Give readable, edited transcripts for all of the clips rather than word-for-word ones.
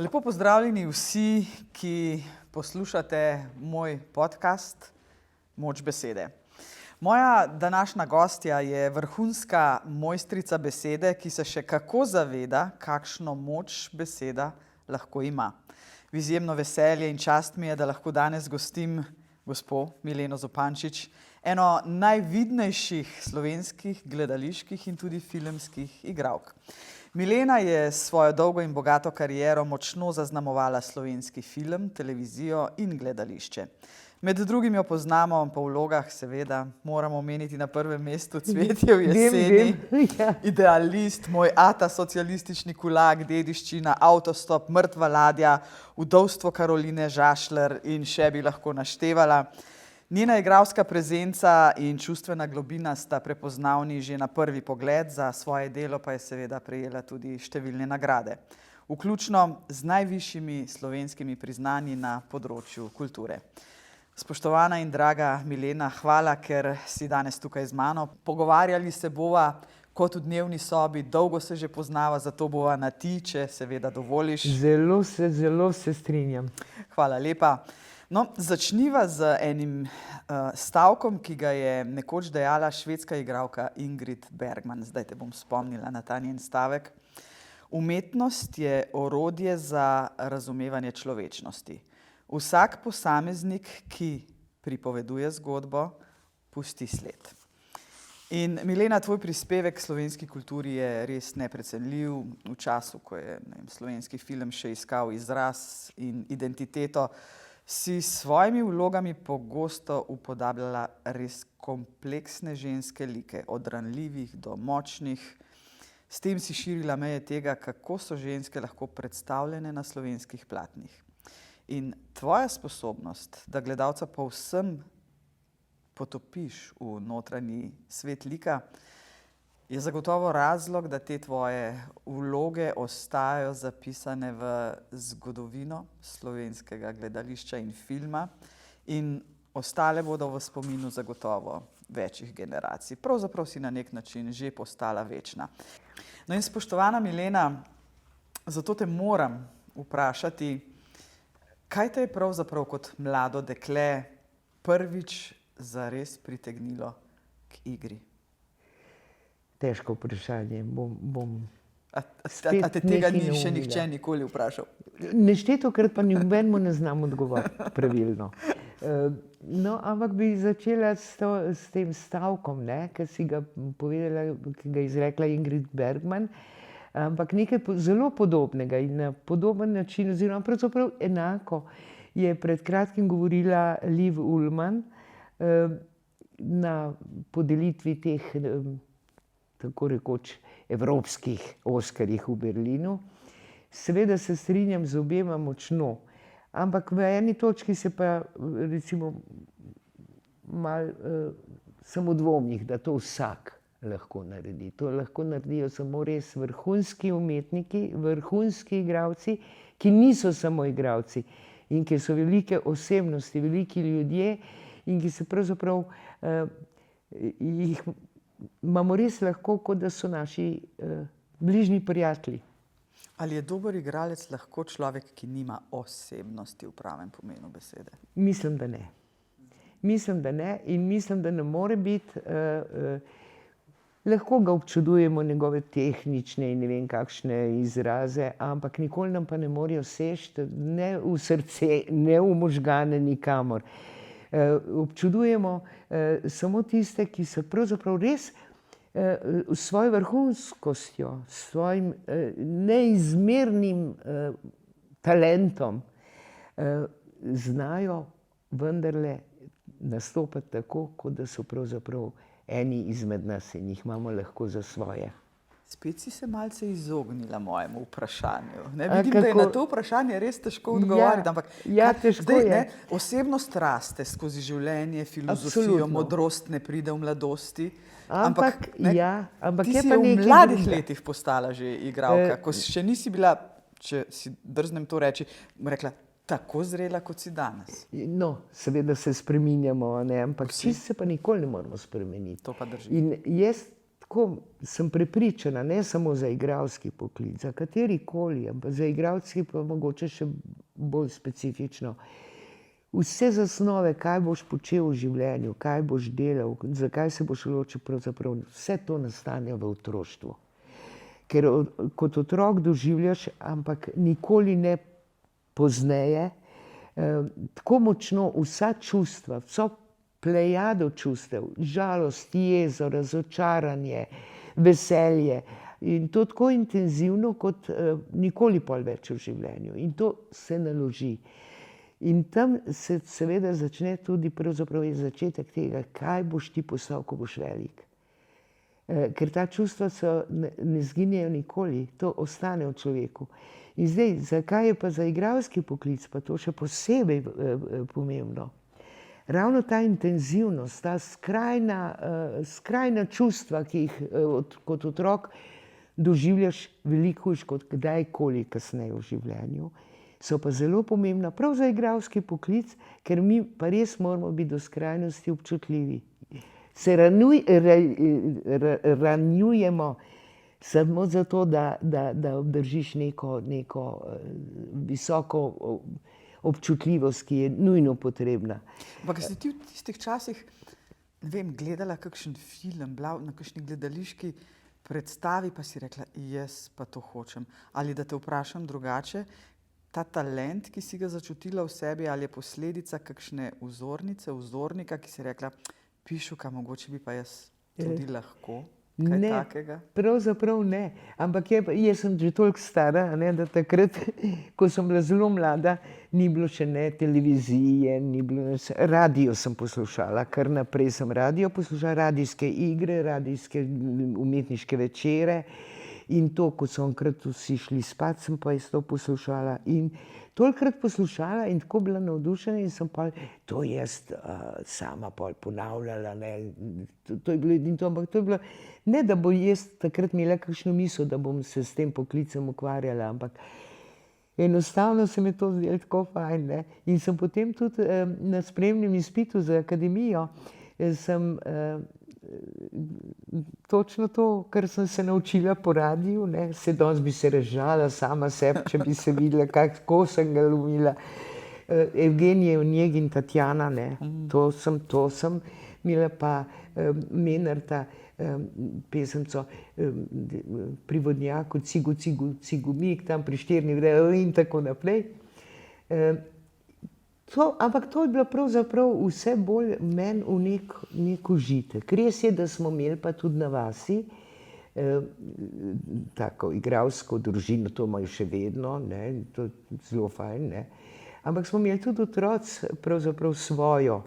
Lepo pozdravljeni vsi, ki poslušate moj podcast Moč besede. Moja današnja gostja je vrhunska mojstrica besede, ki se še kako zaveda, kakšno moč beseda lahko ima. V izjemno veselje in čast mi je, da lahko danes gostim gospo Mileno Zupančič, eno najvidnejših slovenskih gledaliških in tudi filmskih igralk. Milena je s svojo dolgo in bogato kariero močno zaznamovala slovenski film, televizijo in gledališče. Med drugim jo poznamo po vlogah, seveda, moramo omeniti na prvem mestu Cvetje v jeseni, Idealist, Moj ata, Socialistični kulak, Dediščina, Avtostop, Mrtva ladja, Vdovstvo Karoline Žašler in še bi lahko naštevala. Njena igralska prezenca in čustvena globina sta prepoznavni že na prvi pogled, za svoje delo pa je seveda prejela tudi številne nagrade, vključno z najvišjimi slovenskimi priznanji na področju kulture. Spoštovana in draga Milena, hvala, ker si danes tukaj z mano. Pogovarjali se bova kot v dnevni sobi, dolgo se že poznava, zato bova na ti, če seveda dovoliš. Zelo se strinjam. Hvala lepa. No, začniva z enim stavkom, ki ga je nekoč dejala švedska igralka Ingrid Bergman. Zdaj te bom spomnila na ta njen stavek. Umetnost je orodje za razumevanje človečnosti. Vsak posameznik, ki pripoveduje zgodbo, pusti sled. In Milena, tvoj prispevek k slovenski kulturi je res neprecenljiv. V času, ko je slovenski film še iskal izraz in identiteto, si s svojimi vlogami pogosto upodabljala res kompleksne ženske like, od ranljivih do močnih. S tem si širila meje tega, kako so ženske lahko predstavljene na slovenskih platnih. In tvoja sposobnost, da gledalca povsem potopiš v notranji svet lika, je zagotovo razlog, da te tvoje vloge ostajajo zapisane v zgodovino slovenskega gledališča in filma in ostale bodo v spominu zagotovo večjih generacij. Pravzaprav si na nek način že postala večna. No in spoštovana Milena, zato te moram vprašati, kaj te je pravzaprav kot mlado dekle prvič zares pritegnilo k igri? Težko vprašanje. A te tega ni še nihče nikoli vprašal? Neštetokrat pa nobenemu ne znam odgovoriti pravilno. No, ampak bi začela s tem stavkom, ki si ga povedala, ki ga je izrekla Ingrid Bergman, ampak nekaj zelo podobnega in na podoben način, oziroma pravzaprav enako, je pred kratkim govorila Liv Ullmann na podelitvi teh tako rekoč evropskih Oskarjih v Berlinu. Seveda se strinjam z obema močno, ampak v eni točki se pa recimo malo samodvomnih, da to vsak lahko naredi. To lahko naredijo samo res vrhunski umetniki, vrhunski igralci, ki niso samo igralci in ki so velike osebnosti, veliki ljudje in ki se pravzaprav jih imamo res lahko, kot da so naši bližnji prijatelji. Ali je dober igralec lahko človek, ki nima osebnosti v pravem pomenu besede? Mislim, da ne. Mislim, da ne in mislim, da ne more biti. Lahko ga občudujemo, njegove tehnične in ne vem kakšne izraze, ampak nikoli nam pa ne morejo seči ne v srce, ne v možgane, nikamor. Občudujemo samo tiste, ki so pravzaprav res s svojo vrhunskostjo, s svojim neizmernim talentom znajo vendarle nastopati tako, kot da so pravzaprav eni izmed nas in jih imamo lahko za svoje. Spet si se malce izognila mojemu vprašanju. Vidim, da je na to vprašanje res težko odgovoriti, ampak težko je. Osebnost raste skozi življenje, filozofijo, modrost ne pride v mladosti. Ampak ti si v mladih letih postala že igralka, ko še nisi bila, če si drznem to reči, rekla, tako zrela, kot si danes. No, seveda se spreminjamo, ampak čisto se pa nikoli ne moramo spremeniti. To pa drži. In jaz tako sem prepričana, ne samo za igralski poklic, za katerikoli, ampak za igralski pa mogoče še bolj specifično. Vse zasnove, kaj boš počel v življenju, kaj boš delal, zakaj se boš odločil, pravzaprav vse to nastane v otroštvu. Ker kot otrok doživljaš, ampak nikoli ne pozneje, tako močno vsa čustva, vso plejado čustev, žalost, jezo, razočaranje, veselje in to tako intenzivno kot nikoli pol več v življenju. In to se naloži. In tam se seveda začne tudi pravzaprav je začetek tega, kaj boš ti postal, ko boš velik. Ker ta čustva ne zginejo nikoli, to ostane v človeku. In zdaj, zakaj je pa za igralski poklic pa to še posebej pomembno? Ravno ta intenzivnost, ta skrajna čustva, ki jih kot otrok doživljaš veliko hujš kot kdajkoli kasneje v življenju, so pa zelo pomembna prav za igralski poklic, ker mi pa res moramo biti do skrajnosti občutljivi. Se ranjujemo samo zato, da obdržiš neko visoko občutljivost, ki je nujno potrebna. Ampak si ti v tistih časih, ne vem, gledala kakšen film, bila na kakšni gledališki predstavi, pa si rekla, jaz pa to hočem. Ali da te vprašam drugače, ta talent, ki si ga začutila v sebi, ali je posledica kakšne vzornice, vzornika, ki si rekla, Pišuka, mogoče bi pa jaz tudi lahko kaj takega? Pravzaprav ne. Ampak jaz sem že toliko stara, da takrat, ko sem bila zelo mlada, ni bilo še ne televizije, ni bilo radio sem poslušala, kar naprej sem radio poslušala, radijske igre, radijske umetniške večere. In to, ko so enkrat vsi šli spat, sem pa jaz to poslušala. In tolikrat poslušala in tako bila navdušena in sem pa to jaz sama pol ponavljala. To je bilo edino to, ampak to je bilo, ne da bo jaz takrat imela kakšno misel, da bom se s tem poklicem ukvarjala, ampak enostavno se mi to zdelo tako fajn. In sem potem tudi na sprejemnem izpitu za akademijo sem točno to, kar sem se naučila po radiu, se danes bi se razžala sama sebi, če bi se videla, kako sem ga lovila. Evgenije Onegin, Tatjana, to sem imela pa Menarta, pesemco pri Vodnjaku, Cigu, Cigu, Cigumik, tam pri Štirni grejo in tako naprej. Ampak to je bilo pravzaprav vse bolj meni v nek užitek. Res je, da smo imeli pa tudi na vasi tako igralsko družino, to imajo še vedno, to je zelo fajn, ampak smo imeli tudi otroci pravzaprav svojo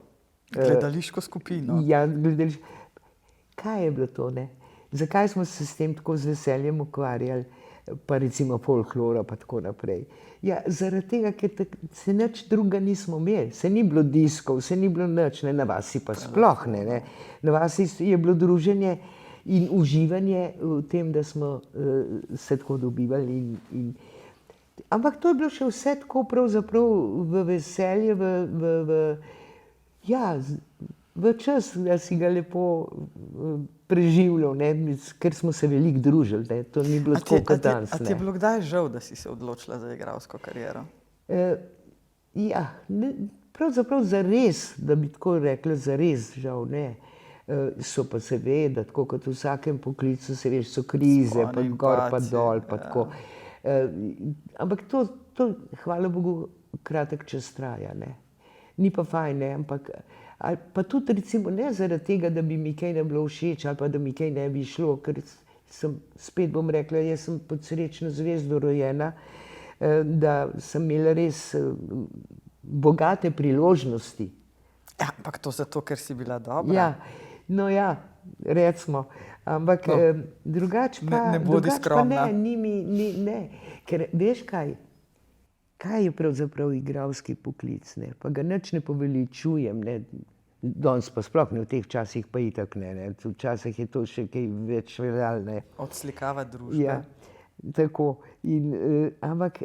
Gledališko skupino. Ja, Kaj je bilo to, Zakaj smo se s tem tako z veseljem ukvarjali, pa recimo folklora pa tako naprej? Ja, zaradi tega, ker se nič drugega nismo imeli, se ni bilo diskov, se ni bilo nič, na vasi pa sploh ne. Na vasi je bilo druženje in uživanje v tem, da smo se tako dobivali. Ampak to je bilo še vse tako pravzaprav v veselje, v čas, da si ga lepo preživljal, ker smo se veliko družili, to ni bilo tako kot danes. A ti je bilo kdaj žal, da si se odločila za igralsko kariero? Ja, pravzaprav zares, da bi tako rekla, zares žal ne. So pa seveda, tako kot v vsakem poklicu, se veš, so krize, pa gor pa dol, pa tako. Ampak to, hvala Bogu, kratek čas traja, Ni pa fajn, ampak pa tudi recimo ne zaradi tega, da bi mi kaj ne bilo všeč ali pa da mi kaj ne bi šlo, ker sem, spet bom rekla, jaz sem pod srečno zvezdo rojena, da sem imela res bogate priložnosti. Ja, ampak to zato, ker si bila dobra. Ja, recimo, ampak drugače pa ne bodi skromna. Ne, ker veš kaj je pravzaprav igralski poklic, pa ga nič ne poveličujem, danes pa sploh ne, v teh časih pa itak ne, včasih je to še kaj več veljalo. Odslikava družbe. Ja, tako, ampak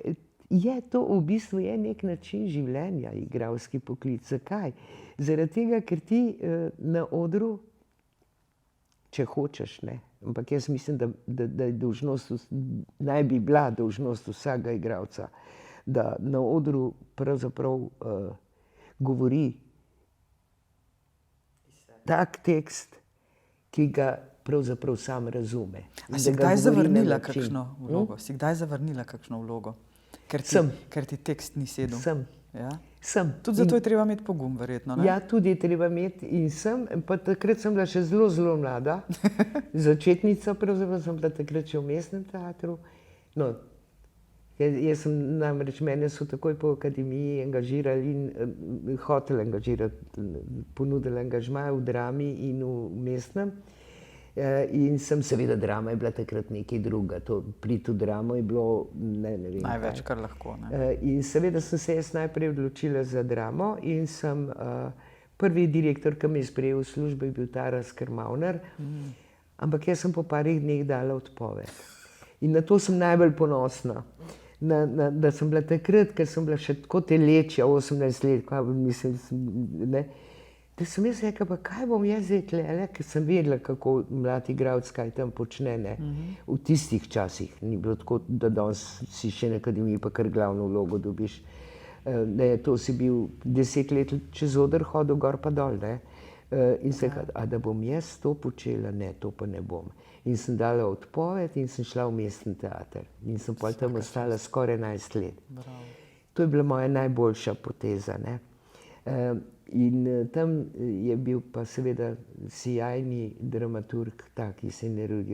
je to v bistvu nek način življenja, igralski poklic. Zakaj? Zaradi tega, ker ti na odru če hočeš, ne. Ampak jaz mislim, da je naj bi bila dolžnost vsakega igralca, da na odru pravzaprav govori tak tekst, ki ga pravzaprav sam razume. A si kdaj zavrnila kakšno vlogo? Si kdaj zavrnila kakšno vlogo? Ker ti tekst ni sedel? Sem. Tudi zato je treba imeti pogum, verjetno, ne? Ja, tudi je treba imeti in pa takrat sem bila še zelo, zelo mlada, začetnica, pravzaprav sem bila takrat še v mestnem teatru. No, jaz sem namreč, mene so takoj po akademiji angažirali in hoteli angažirati, ponudili angažma v Drami in v mestnem. In sem seveda, Drama je bila takrat nekaj drugega, to priti v Dramo je bilo, ne vem kaj. Največ, kar lahko, ne? In seveda sem se jaz najprej odločila za Dramo in sem, prvi direktor, ki me je sprejel v službo, je bil Taras Krmavner, ampak jaz sem po parih dneh dala odpoved. In na to sem najbolj ponosna, da sem bila takrat, ker sem bila še tako telečja, 18 let, kaj mislim, ne, da sem jaz rekla, pa kaj bom jaz zdaj tlele, ker sem vedela, kako mlad igralec kaj tam počne, ne. V tistih časih ni bilo tako, da danes si še na akademiji pa kar glavno vlogo dobiš. Ne, to si bil 10 let čez oder hodil gor pa dol, ne. In se rekla, a da bom jaz to počela, ne, to pa ne bom. In sem dala odpoved in sem šla v mestni teater. In sem pol tam ostala skoraj 11 let. To je bila moja najboljša poteza, ne. In tam je bil pa seveda sijajni dramaturg, taki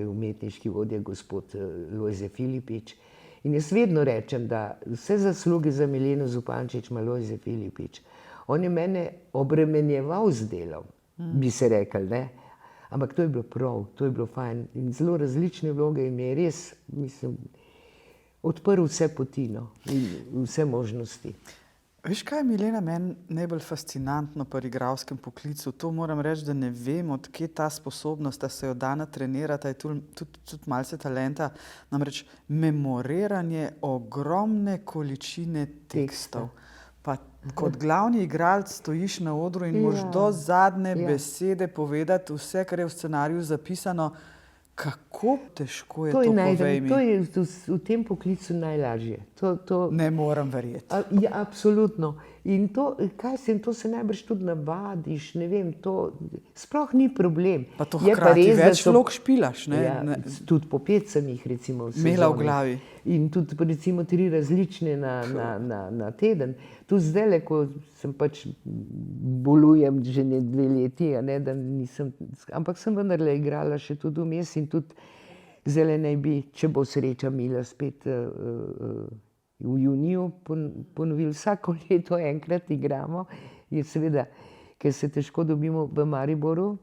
umetniški vodja, gospod Lojze Filipič. In jaz vedno rečem, da vse zasluge za Mileno Zupančič ima Lojze Filipič. On je mene obremenjeval z delom, bi se rekli, ne. Ampak to je bilo prav, to je bilo fajn. In zelo različne vloge in mi je res, mislim, odprl vse poti, no, in vse možnosti. Veš, kaj je, Milena, meni najbolj fascinantno pri igralskem poklicu? To moram reči, da ne vem, od kje ta sposobnost, da se jo da natrenirati, je tudi malce talenta. Namreč memoriranje ogromne količine tekstov. Pa kot glavni igralec stojiš na odru in moraš do zadnje besede povedati vse, kar je v scenariju zapisano. Kako težko je to, povej mi? To je v tem poklicu najlažje. Ne morem verjeti. Ja, absolutno. In to se najbrž tudi navadiš, ne vem, to sploh ni problem. Pa to hkrati več vlog špilaš, ne? Ja, tudi po 5 sem jih recimo v sezoni. Imela v glavi. In tudi recimo 3 različne na teden. Tu zdajle, ko sem pač bolujem že 2 leti, ne, da nisem, ampak sem vendarle igrala še tudi vmes in tudi zdajle naj bi, če bo sreča mila, spet v juniju ponovili. Vsako leto enkrat igramo, je seveda, ker se težko dobimo v Mariboru,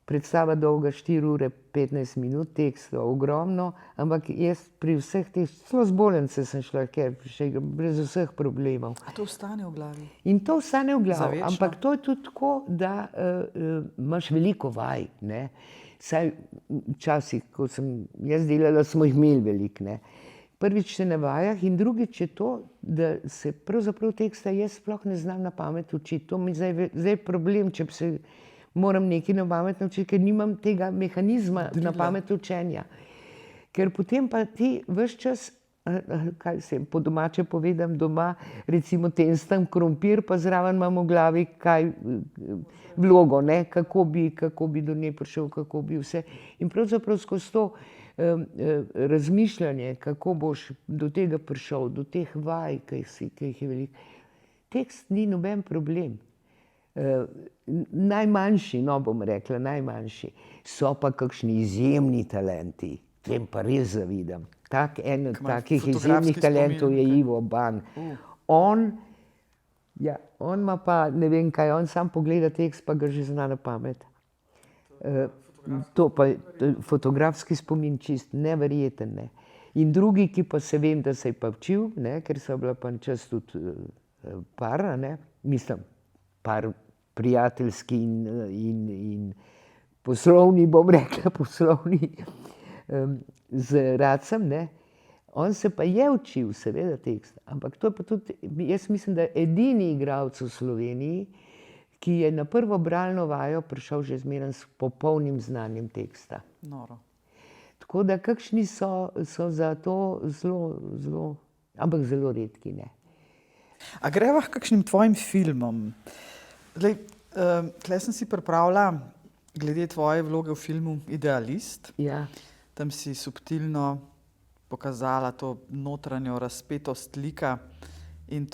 predstava dolga 4 ure 15 minut, tekstov ogromno, ampak jaz pri vseh teh, celo zbolence sem šla, ker še brez vseh problemov. A to ostane v glavi? In to ostane v glavi, Zavečno? ampak to je tudi tako, da imaš veliko vaj, ne. Saj včasih, ko sem jaz delala, smo jih imeli veliko, ne. Prvič se na vajah in drugič je to, da se pravzaprav teksta jaz sploh ne znam na pamet učiti. To mi zdaj problem, če se moram nekaj na pamet naučiti, ker nimam tega mehanizma na pamet učenja. Ker potem pa ti ves čas, kaj se po domače povedam doma, recimo testam krompir, pa zraven imam v glavi kaj vlogo, ne, kako bi do nje prišel, kako bi vse. In pravzaprav skozi to razmišljanje, kako boš do tega prišel, do teh vaj, ki jih je veliko. Tekst ni noben problem. Najmanjši, no, bom rekla, najmanjši, so pa kakšni izjemni talenti, tem pa res zavidam. En od takih izjemnih talentov je Ivo Ban. On ima pa, ne vem kaj, on sam pogleda tekst, pa ga že zna na pamet. To pa fotografski spomin čist neverjeten, ne. In drugi, ki pa se vem, da se je pa učil, ne, ker so bila pa čas tudi par, ne, mislim, par prijateljski in poslovni, bom rekla, poslovni z Racem, ne. On se pa je učil, seveda, tekst, ampak to je pa tudi, jaz mislim, da edini igralec v Sloveniji, ki je na prvo bralno vajo prišel že zmeraj s popolnim znanjem teksta. Noro. Tako da kakšni so za to zelo, ampak zelo redki, ne. A greva k kakšnim tvojim filmom? Zdaj, tule sem si pripravila glede tvoje vloge v filmu Idealist. Ja. Tam si subtilno pokazala to notranjo razpetost lika in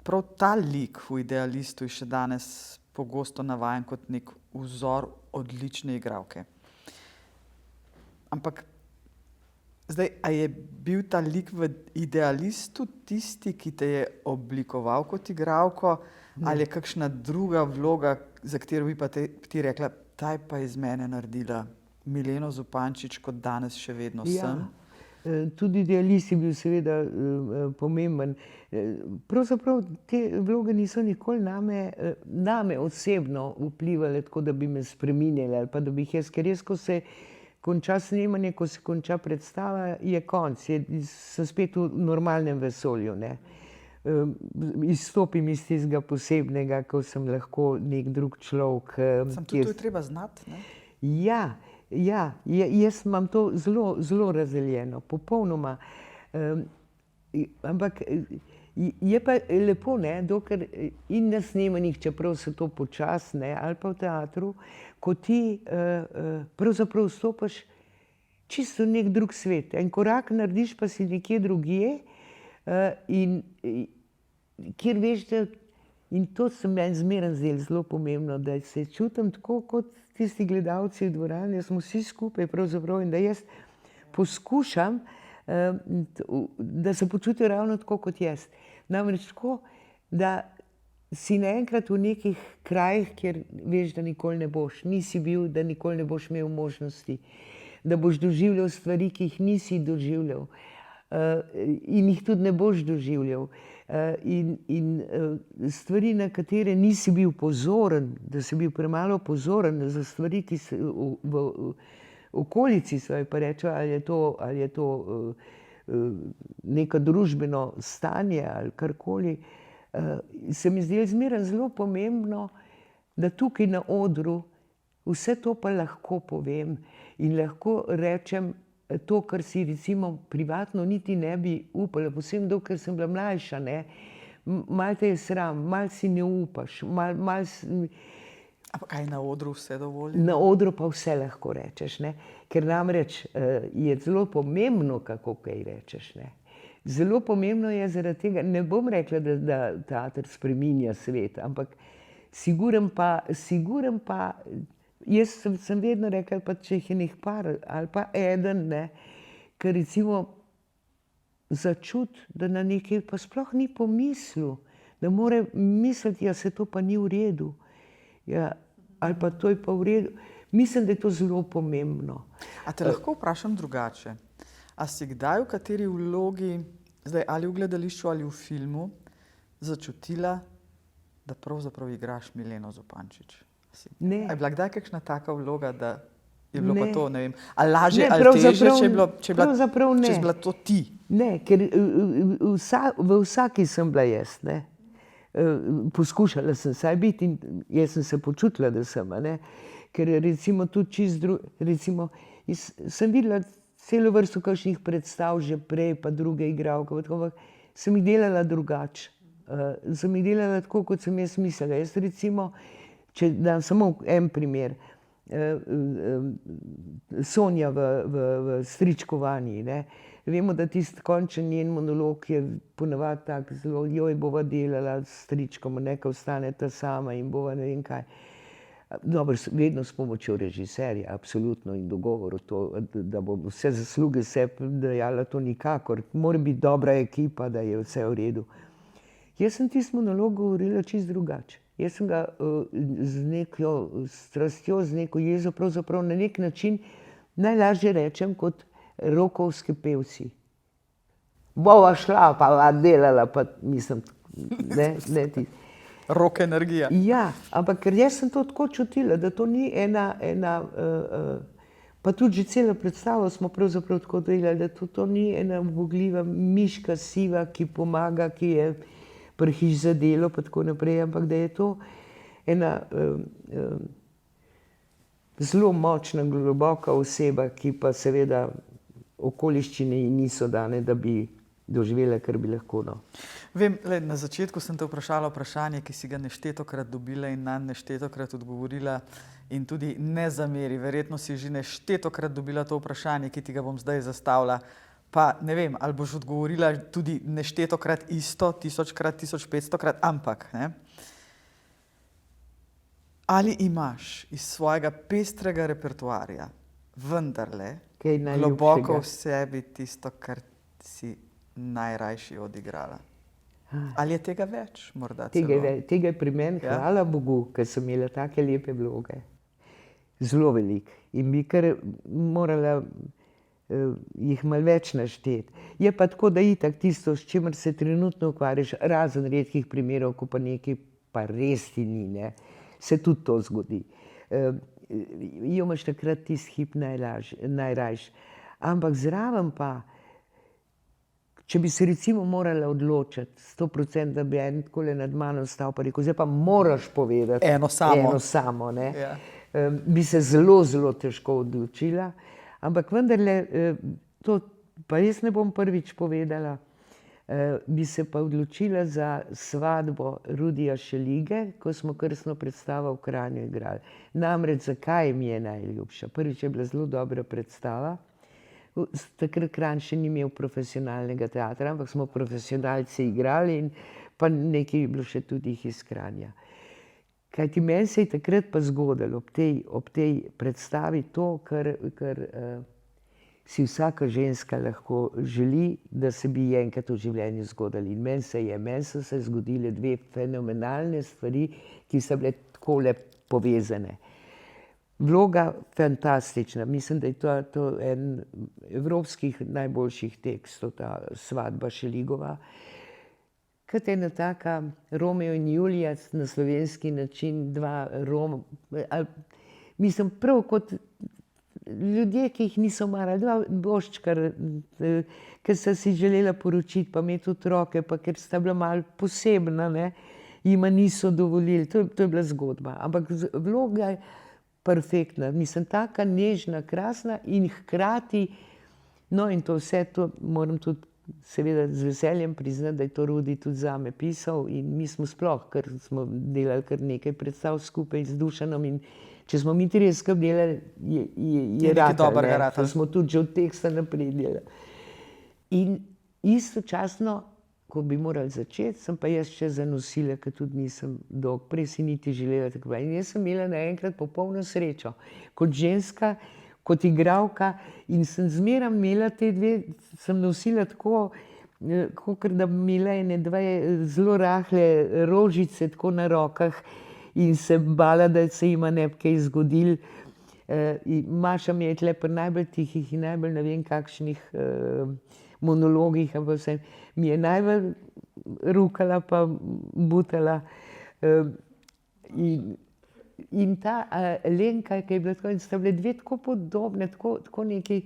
prav ta lik v Idealistu je še danes pogosto navajen kot nek vzor odlične igralke. Ampak zdaj, a je bil ta lik v Idealistu tisti, ki te je oblikoval kot igralko, ali je kakšna druga vloga, za katero bi pa ti rekla, ta je pa iz mene naredila Mileno Zupančič, kot danes še vedno sem? Tudi Idealist je bil seveda pomemben. Pravzaprav te vloge niso nikoli name osebno vplivale tako, da bi me spreminjale ali pa da bi jih jaz, ker jaz, ko se konča snemanje, ko se konča predstava, je konec, sem spet v normalnem vesolju, ne. Izstopim iz tistega posebnega, ko sem lahko nek drug človek. Samo to je treba znati, ne? Ja, jaz imam to zelo razdeljeno, popolnoma. Ampak je pa lepo, ne, dokler in na snemanjih, čeprav se to počasi, ne, ali pa v teatru, ko ti pravzaprav vstopaš čisto v nek drug svet. En korak narediš, pa si nekje drugje in kjer veš, da in to se meni zmeraj zdelo zelo pomembno, da se čutim tako kot tisti gledalci v dvorani, da smo vsi skupaj pravzaprav in da jaz poskušam, da se počutijo ravno tako kot jaz. Namreč tako, da si naenkrat v nekih krajih, kjer veš, da nikoli ne boš, nisi bil, da nikoli ne boš imel možnosti, da boš doživljal stvari, ki jih nisi doživljal in jih tudi ne boš doživljal. In stvari, na katere nisi bil pozoren, da si bil premalo pozoren za stvari, ki se v okolici svoje pa reče, ali je to neko družbeno stanje ali karkoli, se mi zdi zmeraj zelo pomembno, da tukaj na odru vse to pa lahko povem in lahko rečem to, kar si recimo privatno niti ne bi upala, posebno dokler sem bila mlajša, ne. Malo te je sram, malo si ne upaš, Ampak kaj na odru vse dovoljeno? Na odru pa vse lahko rečeš, ne. Ker namreč je zelo pomembno, kako kaj rečeš, ne. Zelo pomembno je zaradi tega, ne bom rekla, da teater spreminja svet, ampak siguren pa, jaz sem vedno rekla, pa če jih je nek par ali pa eden, ne, ker recimo začuti, da na nekaj pa sploh ni pomislil, da more misliti, ja, se to pa ni v redu. Ja, ali pa to je pa v redu. Mislim, da je to zelo pomembno. A te lahko vprašam drugače? A si kdaj v kateri vlogi, zdaj ali v gledališču ali v filmu, začutila, da pravzaprav igraš Mileno Zupančič? Ne. A je bila kdaj kakšna taka vloga, da je bilo pa Ne. to, ne vem, ali lažje Ne, ali težje, če je bila to ti? Ne, ker v vsaki sem bila jaz, ne. Poskušala sem saj biti in jaz sem se počutila, da sem, a ne. Ker recimo tudi recimo, sem videla celo vrsto kakšnih predstav že prej, pa druge igralke, ampak sem jih delala drugače. Sem jih delala tako, kot sem jaz mislila. Jaz recimo, če dam samo en primer, Sonja v Stričkovanji, ne. Vemo, da tisti končen njen monolog je ponavadi tak zelo, joj, bova delala s stričkom, neka ostaneta sama in bova ne vem kaj. Dobro, vedno s pomočjo režiserja, absolutno, in dogovoru to, da bo vse zasluge sebi dajala, to nikakor. Mora biti dobra ekipa, da je vse v redu. Jaz sem tisti monolog govorila čisto drugače. Jaz sem ga z neko strastjo, z neko jezo, pravzaprav na nek način najlažje rečem kot rokovski pevci. Bova šla, pa delala, pa mislim, ne ti. Rock energija. Ja, ampak ker jaz sem to tako čutila, da to ni ena pa tudi že celo predstavo smo pravzaprav tako delali, da to ni ena ubogljiva miška siva, ki pomaga, ki je prhiš za delo, pa tako naprej, ampak da je to ena zelo močna, globoka oseba, ki pa seveda okoliščine ji niso dane, da bi doživela, kar bi lahko. No. Vem, na začetku sem te vprašala vprašanje, ki si ga neštetokrat dobila in nanj neštetokrat odgovorila in tudi ne zameri. Verjetno si že neštetokrat dobila to vprašanje, ki ti ga bom zdaj zastavila. Pa ne vem, ali boš odgovorila tudi neštetokrat isto, 1000-krat, 1500-krat, ampak ne? Ali imaš iz svojega pestrega repertoarja vendarle globoko v sebi tisto, kar si najrajši odigrala? Ali je tega več, morda celo? Tega je pri meni, hvala Bogu, ker sem imela take lepe vloge. Zelo veliko. In bi kar morala jih malo več našteti. Je pa tako, da itak tisto, s čimer se trenutno ukvarjaš, razen redkih primerov, ko pa nekaj pa res ti ni, ne, se tudi to zgodi. Jo imaš takrat tisti hip najrajši. Ampak zraven pa, če bi se recimo morala odločiti 100%, da bi en takole nad mano stal pa rekel, zdaj pa moraš povedati eno samo, ne? Ja. Bi se zelo, zelo težko odločila. Ampak vendarle, to pa jaz ne bom prvič povedala, bi se pa odločila za svatbo Rudija Šelige, ko smo krstno predstavo v Kranju igrali. Namreč, zakaj mi je najljubša? Prvič je bila zelo dobra predstava. Takrat Kranj še ni imel profesionalnega teatra, ampak smo profesionalci igrali in pa nekaj je bilo še tudi jih iz Kranja. Kajti meni se je takrat pa zgodilo ob tej predstavi to, kar si vsaka ženska lahko želi, da se bi ji enkrat v življenju zgodilo. In meni so se zgodile dve fenomenalne stvari, ki so bile takole povezane. Vloga fantastična. Mislim, da je to en evropskih najboljših tekstov, ta svatba Šeligova. Kot ena taka Romeo in Julija na slovenski način, mislim, prav kot ljudje, ki jih niso marali, dva boščka, ker sta si želela poročiti, pa imeti otroke, pa ker sta bila malo posebna, ne, jima niso dovolili. To je bila zgodba. Ampak vloga je perfektna. Mislim, taka nežna, krasna in hkrati, no in to vse, to moram tudi seveda z veseljem priznati, da je to Rudi tudi zame pisal in mi smo sploh, ker smo delali kar nekaj predstav skupaj z Dušanom in če smo mi trije skupaj delali, je ratalo, to smo tudi že od teksta naprej delali. In istočasno, ko bi morali začeti, sem pa jaz še zanosila, ker tudi nisem dolgo, prej si niti želela tako. In jaz sem imela naenkrat popolno srečo. Kot ženska, kot igralka in sem zmeraj imela te dve, sem nosila tako, kakor da bi imela ene dve zelo rahle rožice tako na rokah in se bala, da se jima ne bi kaj zgodilo. Maša mi je tle pri najbolj tihih in najbolj ne vem kakšnih monologih, ampak vse mi je najbolj rukala pa butala. In ta Lenka, ki je bila tako, in sta bile dve tako podobne, tako nekaj,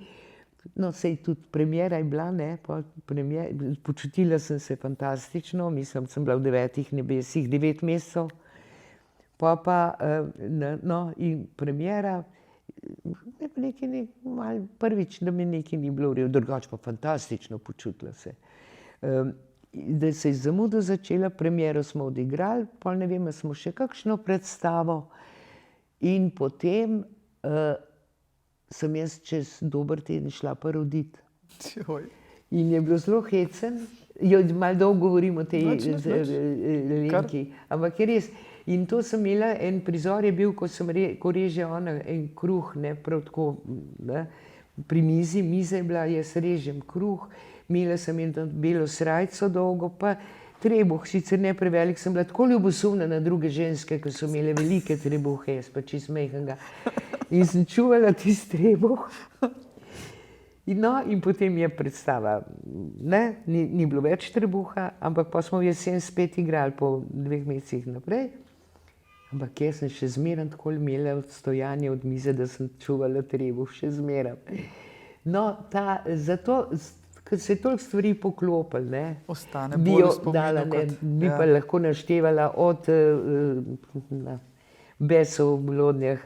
no sej tudi premiera je bila, ne, počutila sem se fantastično, mislim, sem bila v 9 nebesih 9 mesecev, pa no, in premiera, malo prvič, da mi nekaj ni bilo v redu, drugače pa fantastično počutila se. Da se je zamudo začela, premiero smo odigrali, pol ne vem, smo še kakšno predstavo in potem sem jaz čez dober teden šla pa roditi. In je bilo zelo hecen, malo dolgo govorim o tej Lenki, ampak je res. In to sem imela, en prizor je bil, ko reže ona en kruh, ne, prav tako, ne, pri mizi, miza je bila, jaz režem kruh, imela sem eno belo srajco dolgo, pa trebuh, sicer ne prevelik, sem bila tako ljubosumna na druge ženske, ki so imele velike trebuhe, jaz pa čisto majhnega. In sem čuvala tisti trebuh. In potem je predstava, ne, ni bilo več trebuha, ampak pa smo v jesen spet igrali po 2 mesecih naprej. Ampak jaz sem še zmeraj tako imela odstojanje od mize, da sem čuvala trebuh še zmeraj. No, zato, ker se je toliko stvari poklopilo, ne, ostane bolj v spominu bi pa lahko naštevala od Besov v blodnjah.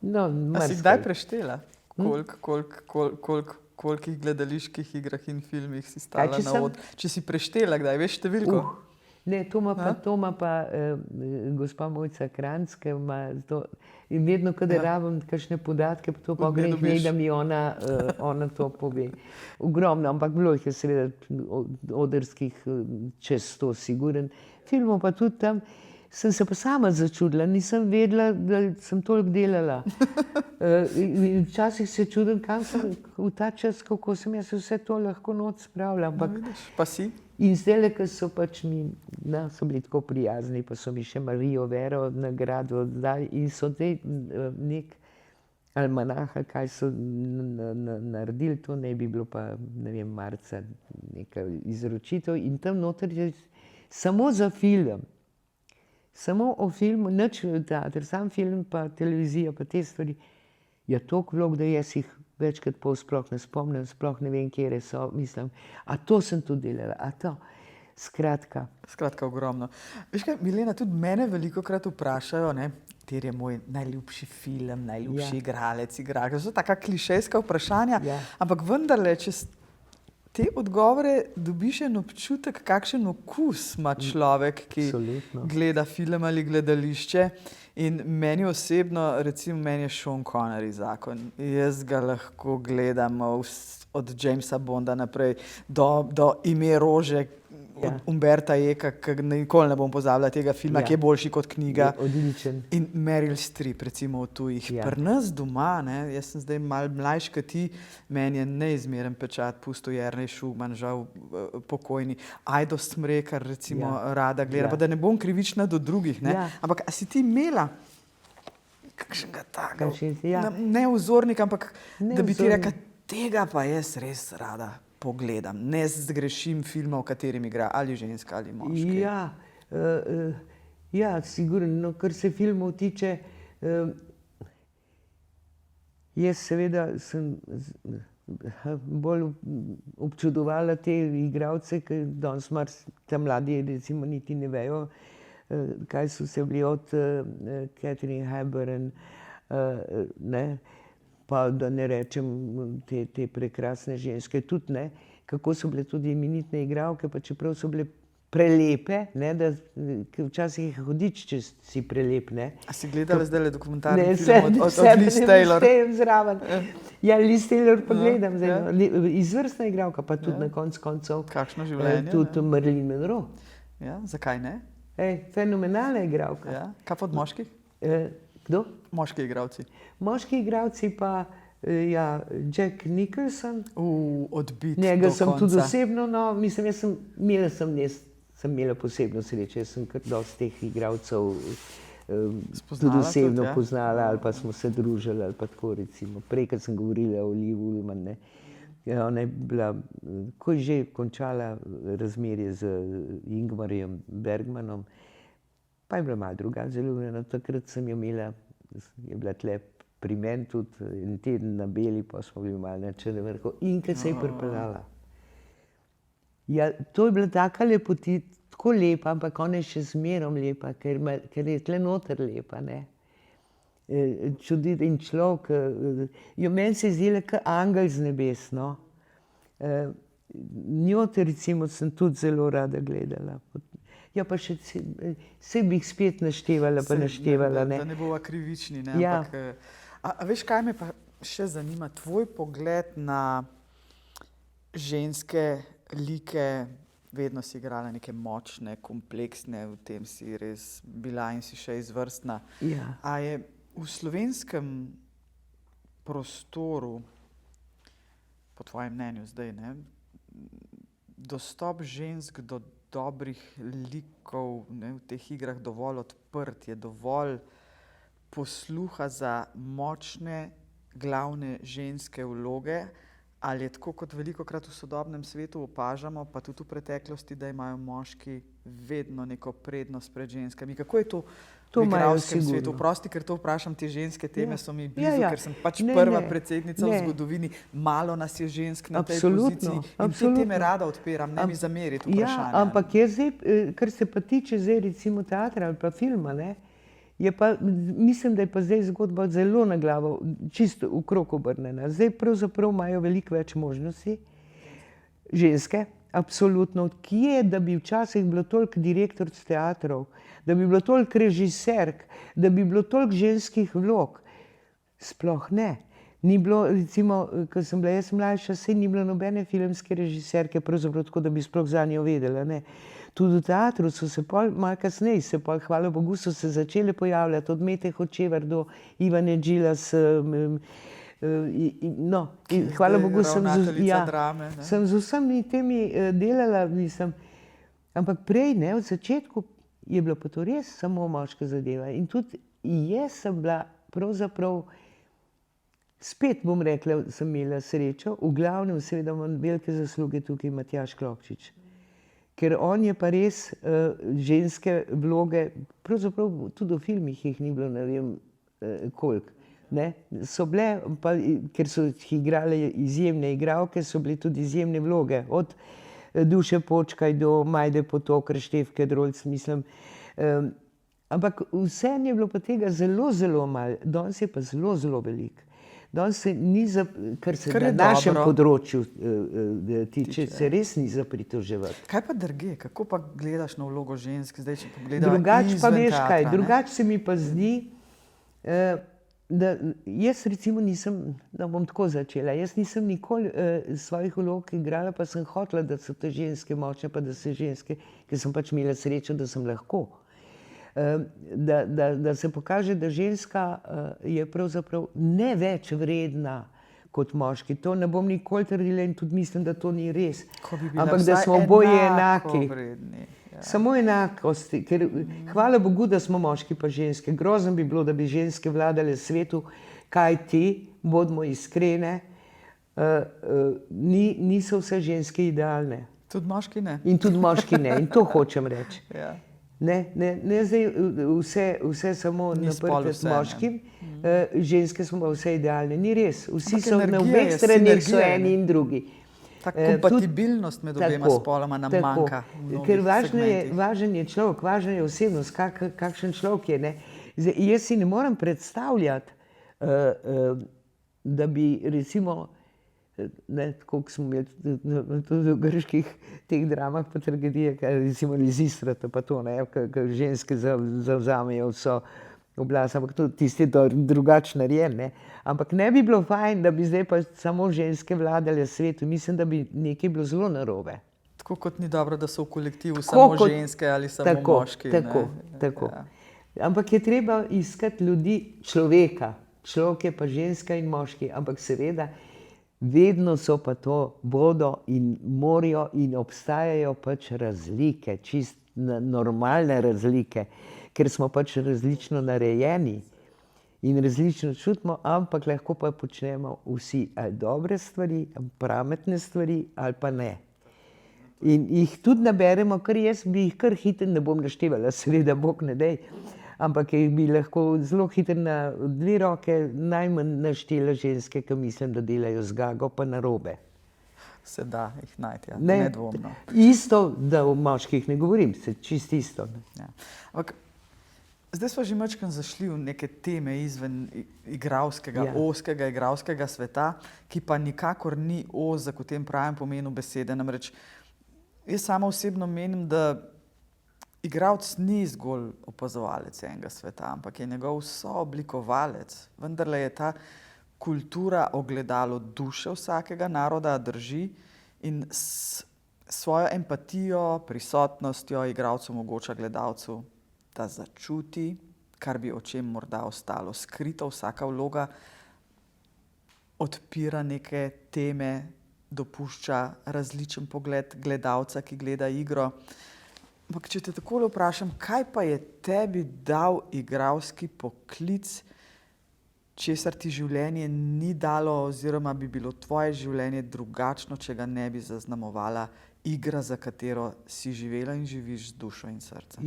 No, A si kdaj preštela? Kolikih gledaliških igrah in filmih si stala na odru? Če si preštela kdaj, veš številko? Ne, to ima pa gospa Mojca Kranjc, ki ima to. In vedno, kadar rabim kakšne podatke, to pa gre njej, da mi ona to pove. Ogromno, ampak bilo jih je seveda odrskih čez 100 siguren. Filmov pa tudi tam. Sem se pa sama začudila, nisem vedela, da sem toliko delala. In včasih se čudim, kam sem v ta čas, kako sem jaz vse to lahko noč spravila. Pa si? In zdajle, ko so pač mi, so bili tako prijazni, pa so mi še Marijo Vero nagrado dali in so nek almanah, ali kaj so naredili, to ne bi bilo pa, ne vem, marca neka izročitev in tam noter je samo za film. Samo o filmu, nič teater, sam film pa televizija pa te stvari. Je toliko vlog, da jaz jih večkrat pol sploh ne spomnim, sploh ne vem, kjere so, mislim, a to sem tudi delala, a to. Skratka, ogromno. Veš kaj, Milena, tudi mene velikokrat vprašajo, kateri je moj najljubši film, najljubši igralec, igralka. To so taka klišejska vprašanja, ampak vendarle, če te odgovore dobiš en občutek, kakšen okus ima človek, ki gleda film ali gledališče. In meni osebno, recimo, meni je Sean Connery zakon. Jaz ga lahko gledam od Jamesa Bonda naprej do Ime rože, od Umberta Eka, ki nikoli ne bom pozabila tega filma, ki je boljši kot knjiga. Odličen. In Meryl Streep, recimo v tujih. Pri nas doma, jaz sem zdaj malo mlajši kot ti, meni je neizmeren pečat pustil Jernej Šugman, žal pokojni. Ajdo Smrekar, recimo, rada gleda, pa da ne bom krivična do drugih, ampak a si ti imela kakšnega takega, ne vzornik, ampak da bi ti rekla, tega pa jaz res rada pogledam, ne zgrešim filmov, v katerem igra ali ženska ali moški. Ja, sigurno, kar se filmov tiče, jaz seveda sem bolj občudovala te igralce, ki danes ta mladi recimo niti ne vejo, kaj so se bili od Katharine Hepburn, pa da ne rečem te prekrasne ženske, tudi ne, kako so bile tudi imenitne igralke, pa čeprav so bile prelepe, da včasih hodič, če si prelep, ne. A si gledala zdajle dokumentarni film od Liz Taylor? Ne, štejem zraven. Ja, Liz Taylor pa gledam zdaj, izvrstna igralka, pa tudi na koncu koncev. Kakšno življenje. Tudi Marilyn Monroe. Ja, zakaj ne? Fenomenalna igralka. Ja, kaj pa od moških? Kdo? Moški igralci. Moški igralci pa, Jack Nicholson. Odbit do konca. Njega sem tudi osebno, mislim, jaz sem imela posebno srečo, jaz sem kar dosti teh igralcev tudi osebno poznala, ali pa smo se družili, ali pa tako recimo. Prej, ko sem govorila o Liv Ullmann, ona je bila, ko je že končala razmerje z Ingmarjem Bergmanom, pa je bila malo drugače zaljubljena. Takrat sem jo imela, je bila tle pri meni tudi en teden na Beli, pa smo bili malo na Črnem vrhu. In ko se je pripeljala. Ja, to je bila taka lepotica, tako lepa, ampak ona je še zmerom lepa, ker je tle noter lepa, ne. Čuditen človek. Meni se je zdela kot angel z nebes, no. Njo recimo sem tudi zelo rada gledala. Ja, pa še vse bi jih spet naštevala, pa naštevala, ne. Da ne bova krivični, ne, ampak... A veš, kaj me pa še zanima? Tvoj pogled na ženske like, vedno si igrala neke močne, kompleksne, v tem si res bila in si še izvrstna. A je v slovenskem prostoru, po tvojem mnenju zdaj, dostop žensk do dobrih likov v teh igrah dovolj odprt, je dovolj posluha za močne, glavne ženske vloge, ali je tako, kot velikokrat v sodobnem svetu opažamo, pa tudi v preteklosti, da imajo moški vedno neko prednost pred ženskami. Kako je to v igralskem svetu? Prosti, ker to vprašam, te ženske teme so mi blizu, ker sem pač prva predsednica v zgodovini, malo nas je žensk na tej poziciji in te teme rada odpiram, ne mi zameriti vprašanja. Ja, ampak jaz zdaj, kar se pa tiče zdaj recimo teatra ali pa filma, Mislim, da je pa zdaj zgodba zelo na glavo, čisto v krog obrnjena. Zdaj pravzaprav imajo veliko več možnosti, ženske, absolutno. Kje, da bi včasih bilo toliko direktoric teatrov, da bi bilo toliko režiserk, da bi bilo toliko ženskih vlog? Sploh ne. Ni bilo, recimo, ko sem bila jaz mlajša, saj ni bilo nobene filmske režiserke, pravzaprav tako, da bi sploh za njo vedela, ne. Tudi v teatru so se pol, malo kasneje se pol, hvala Bogu, so se začele pojavljati, od Mete Hočevar do Ivane Džilas, no, in hvala Bogu sem sem z vsemi temi delala, ampak prej, ne, od začetku je bila pa to res samo moška zadeva. In tudi jaz sem bila pravzaprav, spet bom rekla, sem imela srečo, v glavnem seveda imam velike zasluge tukaj Matjaž Klopčič. Ker on je pa res ženske vloge, pravzaprav tudi v filmih jih ni bilo ne vem koliko, ne. So bile, pa, ker so jih igrale izjemne igralke, so bile tudi izjemne vloge, od Duše Počkaj do Majde Potokar, Štefke Drolc, mislim. Ampak vseeno je bilo pa tega zelo, zelo malo, danes je pa zelo, zelo veliko. Danes se ni kar se na našem področju tiče, se res ni za pritoževati. Kaj pa drugje? Kako pa gledaš na vlogo žensk, zdaj, če pogledava drugače pa izven veš teatra, kaj, ne? drugače se mi pa zdi, da jaz recimo nisem, da bom tako začela, jaz nisem nikoli svojih vlog igrala, pa sem hotela, da so te ženske močne, pa da se ženske, ker sem pač imela srečo, da sem lahko. Da se pokaže, da ženska je pravzaprav ne več vredna kot moški. To ne bom nikoli trdila in tudi mislim, da to ni res. Ampak da smo oboje enaki. Samo enakosti, ker hvala Bogu, da smo moški pa ženske. Grozno bi bilo, da bi ženske vladale svetu, kajti, bodimo iskrene, niso vse ženske idealne. Tudi moški ne. In tudi moški ne, in to hočem reči. Ja. Ne zdaj vse samo naprtiti moškim, ženske smo pa vse idealne. Ni res, vsi so na obeh straneh so eni in drugi. Ta kompatibilnost med obema spoloma nam manjka. Ker važen je človek, važna je osebnost, kakšen človek je, ne. Zdaj, jaz si ne morem predstavljati, da bi recimo, ne, tako kot smo imeli tudi v grških teh dramah pa tragedije, recimo Lizistrata pa to, ne, ko ženske zavzamejo vso oblast, ampak tudi tisti drugače narejen, ne. Ampak ne bi bilo fajn, da bi zdaj pa samo ženske vladale svetu, mislim, da bi nekaj bilo zelo narobe. Tako kot ni dobro, da so v kolektivu samo ženske ali samo moški. Tako. Ampak je treba iskati ljudi, človeka. Človek je pa ženska in moški, ampak seveda vedno so pa to, bodo in morajo in obstajajo pač razlike, čist normalne razlike, ker smo pač različno narejeni in različno čutimo, ampak lahko pa počnemo vsi ali dobre stvari, pametne stvari ali pa ne. In jih tudi naberemo, ker jaz bi jih kar hitro, ne bom naštevala, seveda Bog ne daj, ampak jih bi lahko zelo hitro na dve roke najmanj naštela ženske, ki mislim, da delajo zgago pa narobe. Se da jih najti, ja, nedvomno. Isto, da o moških ne govorim, se čisto isto. Ja. Ampak zdaj smo že majčkeno zašli v neke teme izven igralskega, ozkega igralskega sveta, ki pa nikakor ni ozek v tem pravem pomenu besede. Namreč jaz sama osebno menim, da igralec ni zgolj opazovalec enega sveta, ampak je njegov sooblikovalec. Vendarle je ta kultura ogledalo duše vsakega naroda, drži, in s svojo empatijo, prisotnostjo igralcu omogoča gledalcu, da začuti, kar bi očem morda ostalo skrito. Vsaka vloga odpira neke teme, dopušča različen pogled gledalca, ki gleda igro. Ampak če te takole vprašam, kaj pa je tebi dal igralski poklic, česar ti življenje ni dalo, oziroma bi bilo tvoje življenje drugačno, če ga ne bi zaznamovala igra, za katero si živela in živiš z dušo in srcem?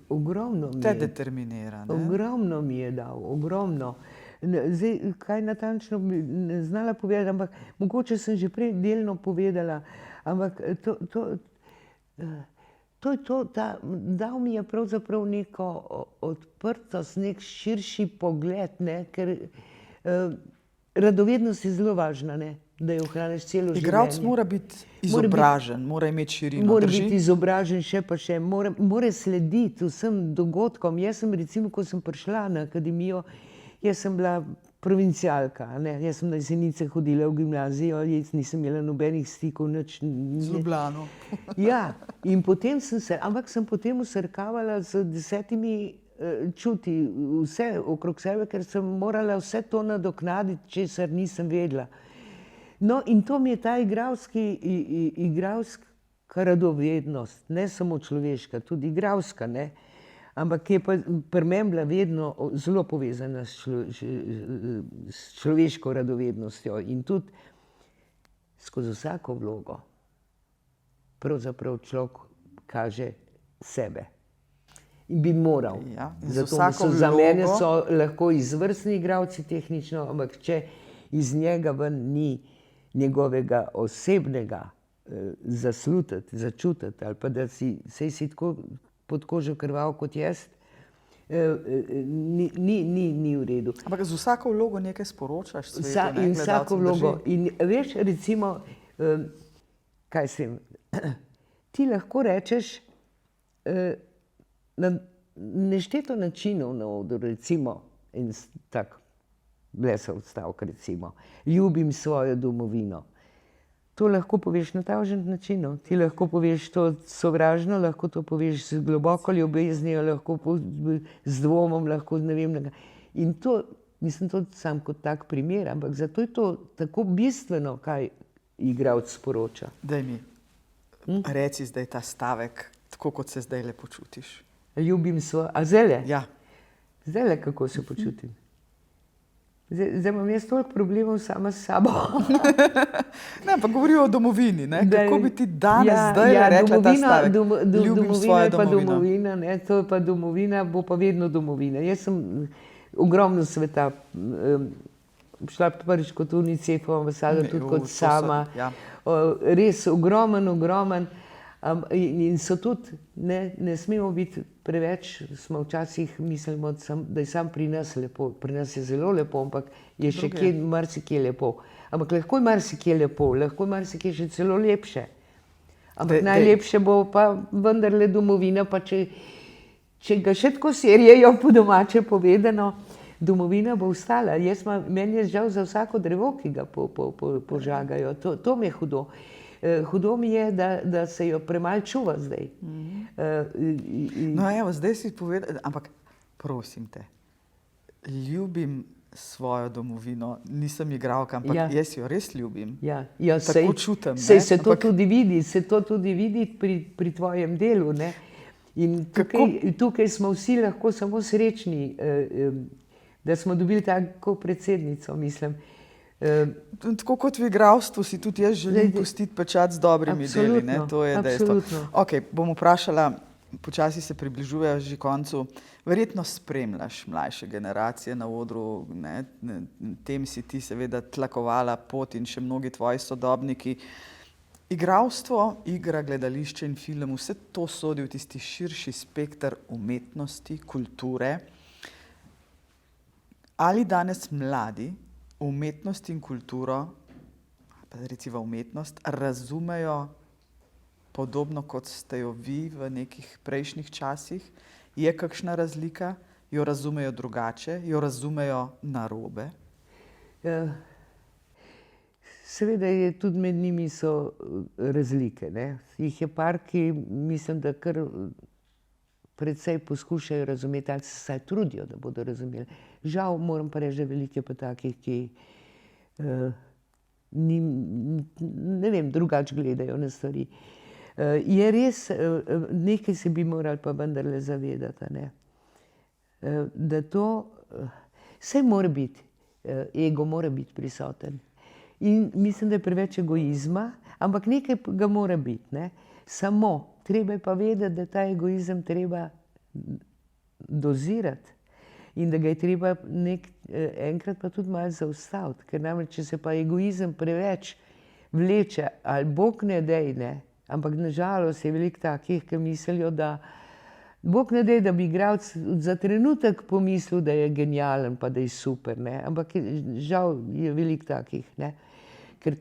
Ogromno mi je. Te determinira, ne? Ogromno mi je dal, ogromno. Zdaj, kaj natančno bi ne znala povedati, ampak mogoče sem že prej delno povedala, ampak to je to, dal mi je pravzaprav neko odprtost, nek širši pogled, ne, ker radovednost je zelo važna, ne, da jo ohraniš celo življenje. Igralec mora biti izobražen, mora imeti širino, mora drži? biti izobražen, še, mora slediti vsem dogodkom. Jaz sem recimo, ko sem prišla na akademijo, jaz sem bila provincialka, ne, jaz sem na Jesenice hodila v gimnazijo, jaz nisem imela nobenih stikov, nič. Z Ljubljano. Ja, in potem ampak sem potem vsrkavala z 10 čuti vse okrog sebe, ker sem morala vse to nadoknaditi, česar nisem vedela. No, in to mi je ta igralska radovednost, ne samo človeška, tudi igralska, ne, ampak je pa pri meni bila vedno zelo povezana s človeško radovednostjo in tudi skozi vsako vlogo pravzaprav človek kaže sebe. In bi moral. Ja, Zato za mene so lahko izvrstni igralci tehnično, ampak če iz njega ven ni njegovega osebnega zaslutiti, začutiti, ali pa da si tako pod kožo krvav kot jaz, ni v redu. Ampak z vsako vlogo nekaj sporočaš svetu, In vsako vlogo. In veš, recimo, kaj sem, ti lahko rečeš na nešteto načinov na odru, recimo, in tak blesov odstavek, recimo, ljubim svojo domovino. To lahko poveš na tavžent načinov. Ti lahko poveš to sovražno, lahko to poveš z globoko ljubeznijo, lahko z dvomom, lahko ne vem. In to, mislim, to sam kot tak primer, ampak zato je to tako bistveno, kaj igralec sporoča. Daj mi, reci zdaj ta stavek, tako kot se zdaj le počutiš. Ljubim svojo, a zdajle? Ja. Zdajle, kako se počutim? Zdaj imam jaz toliko problemov sama s sabo. Ne, pa govorijo o domovini, ne? Kako bi ti danes zdaj rekla ta stavek? Ljubim svojo domovino. Domovina, ne, to je pa domovina, bo pa vedno domovina. Jaz sem ogromno sveta šla prvič kot UNICEF-ov ambasador, tudi kot sama. Ja. Res ogromen. In so tudi, ne smemo biti preveč, smo včasih mislimo, da je sam pri nas lepo. Pri nas je zelo lepo, ampak je še kje marsikje lepo. Ampak lahko je marsikje lepo, lahko je marsikje še celo lepše. Ampak najlepše bo pa vendarle domovina, pa če ga še tako serijejo po domače povedano, domovina bo ostala. Meni je žal za vsako drevo, ki ga požagajo. To mi je hudo. Hudo mi je, da se jo premalo čuva zdaj. No evo, zdaj si povedal, ampak prosim te, ljubim svojo domovino, nisem igralka, ampak jaz jo res ljubim. Tako čutim. Se to tudi vidi pri tvojem delu, ne? In tukaj smo vsi lahko samo srečni, da smo dobili tako predsednico, mislim. Tako kot v igralstvu si tudi jaz želim pustiti pečat z dobrimi deli, ne? To je dejstvo. Ok, bom vprašala, počasi se približujejo že koncu, verjetno spremljaš mlajše generacije na odru, ne? Tem si ti seveda tlakovala pot in še mnogi tvoji sodobniki. Igralstvo, igra, gledališče in film, vse to sodi v tisti širši spekter umetnosti, kulture. Ali danes mladi umetnost in kulturo, pa recimo umetnost, razumejo podobno, kot ste jo vi v nekih prejšnjih časih? Je kakšna razlika? Jo razumejo drugače? Jo razumejo narobe? Seveda je tudi med njimi so razlike, ne? Jih je par, ki mislim, da kar predvsej poskušajo razumeti, ali se vsaj trudijo, da bodo razumeli. Žal moram pa reči, da veliko je pa takih, ki ne vem, drugače gledajo na stvari. Je res, nekaj se bi morali pa vendarle zavedati, ne? Da to, saj mora biti, ego mora biti prisoten. In mislim, da je preveč egoizma, ampak nekaj ga mora biti, ne? Samo treba je pa vedeti, da ta egoizem treba dozirati in da ga je treba enkrat pa tudi malo zaustaviti, ker namreč, če se pa egoizem preveč vleče, ali Bog ne dej, ne, Ampak nažalost je veliko takih, ki mislijo, da Bog ne daj, da bi igralec za trenutek pomislil, da je genijalen pa da je super, ne. Ampak žal je veliko takih, ne. Ker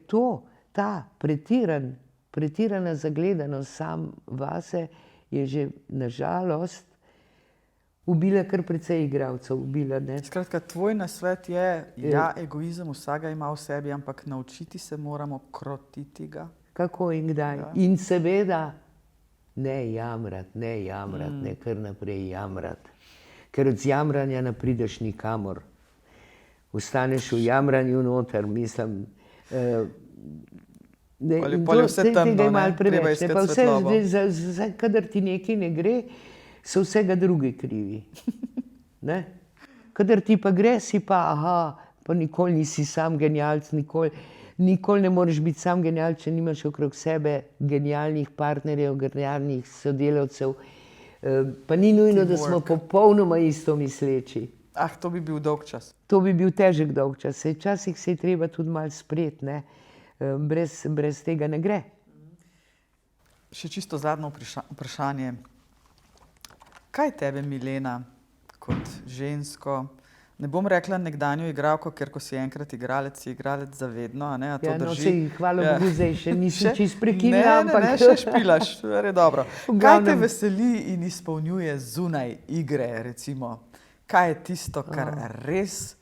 ta pretirana zagledanost sam vase je že nažalost ubila kar precej igralcev, ubila, ne. Skratka, tvoj nasvet je, ja, egoizem vsakega ima v sebi, ampak naučiti se moramo krotiti ga. Kako in kdaj. Ja. In seveda ne jamrati, ne kar naprej jamrati. Ker od jamranja ne prideš nikamor. Ostaneš v jamranju noter, mislim. Pol je vse temno, tega je malo ne, treba preveč. iskati Pa vse, svetlobo. kadar ti nekaj ne gre, so vsega drugi krivi. Ne? Kadar ti pa gre, si pa, pa nikoli nisi sam genialec, nikoli ne moreš biti sam genialec, če nimaš okrog sebe genialnih partnerjev, genialnih sodelavcev. Pa ni nujno, da smo popolnoma isto misleči. To bi bil dolg čas. To bi bil težek dolg čas. Včasih se je treba tudi malo spreti, ne. Brez tega ne gre. Še čisto zadnje vprašanje. Kaj tebe, Milena, kot žensko, ne bom rekla nekdanjo igralko, ker ko si enkrat igralec, si igralec za vedno, a ne, a to drži? Sej, hvala Bogu, zdaj še nisem čisto prekinila, ampak... Ne, še špilaš, je dobro. Kaj te veseli in izpolnjuje zunaj igre, recimo? Kaj je tisto, kar res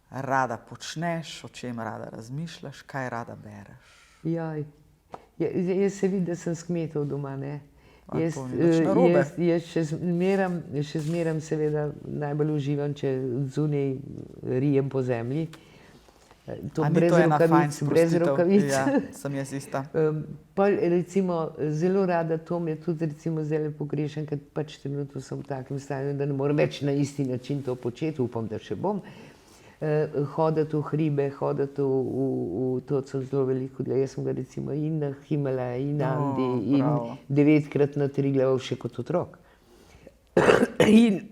rada počneš, o čem rada razmišljaš, kaj rada bereš? Jaz se vidim, da sem s kmetov doma, ne. To ni nič narobe. Jaz še zmeram seveda najbolj uživam, če zunaj rijem po zemlji. A ni to ena fajn brez sprostitev? rokavic. Ja, sem jaz ista. Pa recimo zelo rada, to me tudi recimo zdajle pogrešam, ker pač trenutno sem v takem stanju, da ne morem več na isti način to početi, upam, da še bom. Hoditi v hribe, hoditi v to sem zelo veliko. Jaz sem ga recimo in na Himalaja, in na Andi, in 9-krat na Triglav še kot otrok. In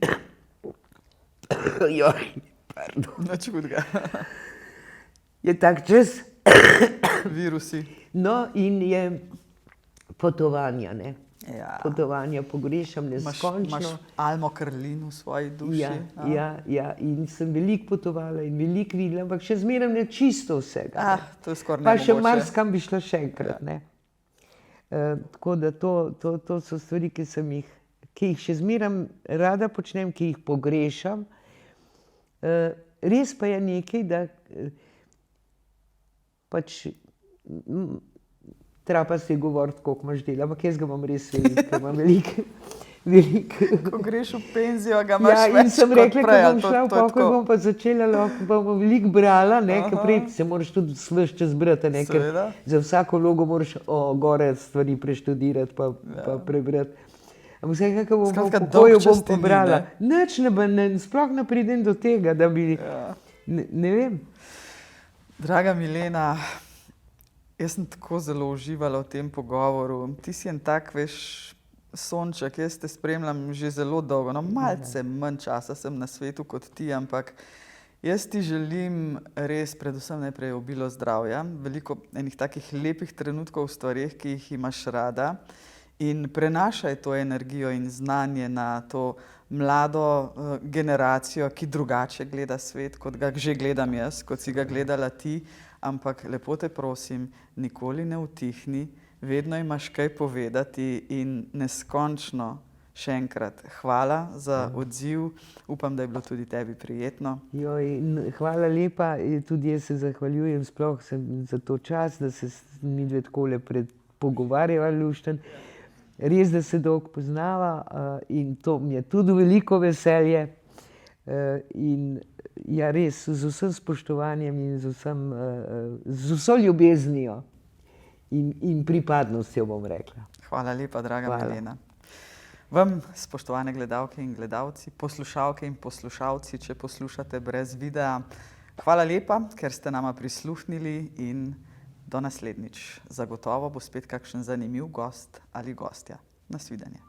pardon. Nič hudega. Je tak čas. Virusi. No, in je potovanja, ne. Ja. Potovanja pogrešam neskončno. Imaš Almo Karlin v svoji duši? Ja, in sem veliko potovala in veliko videla, ampak še zmeraj ne čisto vsega. To je skoraj pa nemogoče. še marsikam bi šla še enkrat, ne. Tako da to so stvari, ki jih še zmeraj rada počnem, ki jih pogrešam. Res pa je nekaj, da pač trapast je govoriti, koliko imaš dela, ampak jaz ga imam res veliko, ker imam veliko. Ko greš v penzijo, ga imaš več kot prej. In sem rekla, ko bom šla v pokoj, bom pa začela, lahko bom veliko brala, ne, ker prej se moraš tudi ves čas brati, ne, ker za vsako vlogo moraš gore stvari preštudirati pa prebrati. Ampak vsekakor bom v pokoju bom pobrala. Nič sploh ne pridem do tega, da bi, ne vem. Draga Milena, jaz sem tako zelo uživala v tem pogovoru. Ti si en tak, veš, sonček, jaz te spremljam že zelo dolgo. No, malce manj časa sem na svetu kot ti, ampak jaz ti želim res predvsem najprej obilo zdravja, veliko enih takih lepih trenutkov v stvareh, ki jih imaš rada, in prenašaj to energijo in znanje na to mlado generacijo, ki drugače gleda svet, kot ga že gledam jaz, kot si ga gledala ti. Ampak lepo te prosim, nikoli ne utihni, vedno imaš kaj povedati in neskončno še enkrat hvala za odziv. Upam, da je bilo tudi tebi prijetno. Hvala lepa, tudi jaz se zahvaljujem sploh za to čas, da se midve takole pogovarjava luštno. Res, da se dolgo poznava in to mi je tudi veliko veselje. In ja, res, z vsem spoštovanjem in z vso ljubeznijo in pripadnostjo, bom rekla. Hvala lepa, draga Milena. Vam, spoštovane gledalke in gledalci, poslušalke in poslušalci, če poslušate brez videa, hvala lepa, ker ste nama prisluhnili in do naslednjič. Zagotovo bo spet kakšen zanimiv gost ali gostja. Nasvidenje.